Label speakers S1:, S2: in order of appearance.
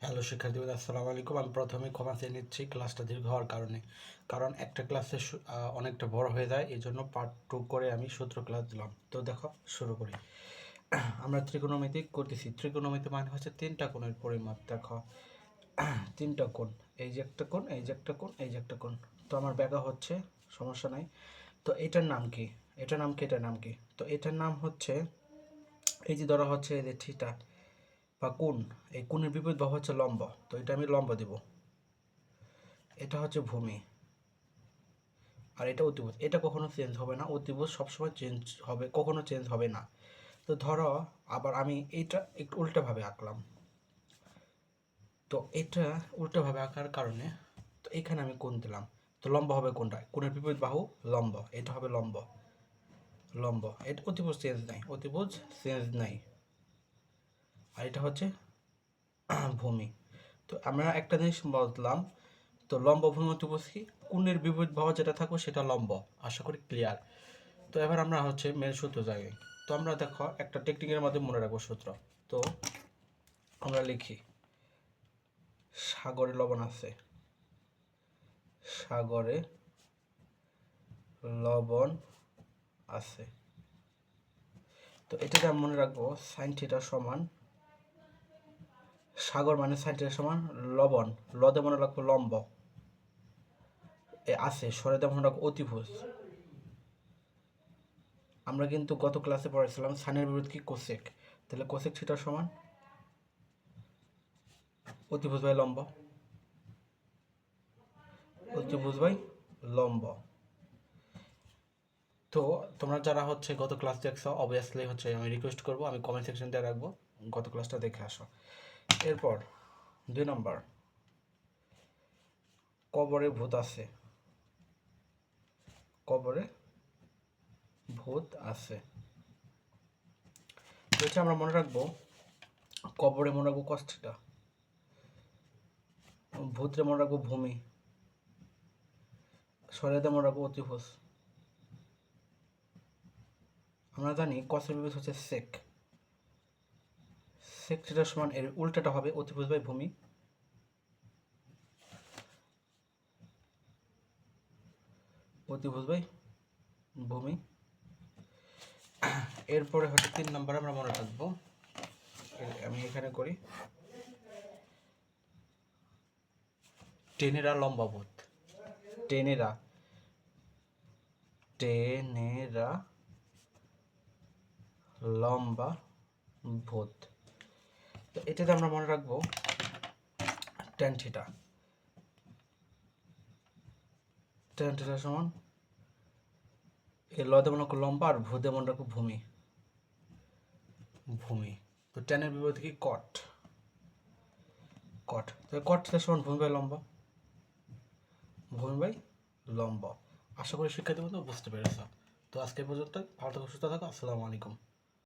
S1: Hello শিক্ষার্থীবৃন্দ, আসসালামু আলাইকুম। আমি প্রথমে ক্ষমা চেয়ে নিচ্ছি ক্লাসটা দীর্ঘ হওয়ার কারণে। কারণ একটা ক্লাসে অনেকটা বড় হয়ে যায়, এই জন্য পার্ট 2 করে আমি সূত্র ক্লাস দিলাম। তো দেখো, শুরু করি। আমরা ত্রিকোণমিতি করতেছি। ত্রিকোণমিতি মানে হচ্ছে তিনটা কোণের পরিমাপ। দেখো, তিনটা কোণ, এই যে একটা কোণ, এই যে একটা কোণ, এই যে একটা কোণ। তো আমার ব্যাখ্যা হচ্ছে, সমস্যা নাই। তো এটার নাম কি, এটার নাম কি, এটার নাম কি? তো এটার নাম হচ্ছে, এই যে ধরা হচ্ছে এই যে থিটা বা কোণ, এই কোণের বিপরীত বাহু হচ্ছে লম্ব। তো এটা আমি লম্ব দিব। এটা হচ্ছে ভূমি, আর এটা অতিভুজ। এটা কখনো চেঞ্জ হবে না, অতিভুজ সবসময় চেঞ্জ হবে, কখনো চেঞ্জ হবে না। তো ধরো, আবার আমি এইটা একটু উল্টোভাবে আঁকলাম। তো এটা উল্টোভাবে আঁকার কারণে, তো এখানে আমি কোণ দিলাম। তো লম্ব হবে কোনটা? কোণের বিপরীত বাহু লম্ব, এটা হবে লম্ব। লম্ব, এটা অতিভুজ চেঞ্জ নাই, অতিভুজ চেঞ্জ নাই। আর এটা হচ্ছে ভূমি। তো আমরা একটা জিনিস বললাম, তো লম্ব ভূমি অতিভুজ কি? কোণের বিপরীত বাহু যেটা থাকবে সেটা লম্ব। আশা করি ক্লিয়ার। তো এবার আমরা হচ্ছে মেন সূত্র যাই। তো আমরা দেখো একটা টেকনিকের মাধ্যমে মনে রাখবো সূত্র। তো আমরা লিখি, সাগরে লবণ আছে, সাগরে লবণ আছে। তো এটাকে আমি মনে রাখবো সাইন থিটা সমান, সাগর মানে সাইন থিটা সমান লবণ, লদে মনে রাখবো লম্ব, এ আছে সরেদে মনে রাখবো অতিভুজ। আমরা কিন্তু গত ক্লাসে পড়েছিলাম সাইনের বিপরীত কি? কোসেক। তাহলে কোসেক থিটা সমান অতিভুজ বাই লম্ব, অতিভুজ বাই লম্ব। তো তোমরা যারা হচ্ছে গত ক্লাস দেখছো, অবভিয়াসলি হচ্ছে আমি রিকোয়েস্ট করবো, আমি কমেন্ট সেকশন দিয়ে রাখবো, গত ক্লাসটা দেখে আসো। এরপর 2 নম্বর, কবরে ভূত আছে, কবরে ভূত আছে। তো এটা আমরা মনে রাখবো, কবরে মনে রাখবো cos থিটা, ভূতরে মনে রাখবো ভূমি, সরেদে মনে রাখবো অতিভুজ। আমরা জানি কসের বিপরীত হচ্ছে সেক, সেক থিটার সমান এর উল্টাটা হবে অতিভুজ বাই ভূমি। অতিভুজ বাই ভূমি। এরপরে হচ্ছে 3 নম্বর আমরা মনে রাখবো, আমি এখানে করি টেনেরা লম্বা ভূত, টেনেরা, টেনেরা লম্বা ভূত। তো এটাতে আমরা মনে রাখবো ট্যান থিটা, ট্যান থিটা সমান এর লদে মনে রাখবো লম্বা, আর ভূতে মনে রাখবো ভূমি, ভূমি। তো ট্যানের বিপরীত কি? কট, কট। তো কট থিটা সমান ভূমি বাই লম্বা, ভূমি বাই লম্ব। আশা করি শিক্ষার্থী বন্ধু বুঝতে পেরেছ। তো আজকে পর্যন্ত, ভালো থাকো, সুস্থ থাকো, আসসালামু আলাইকুম।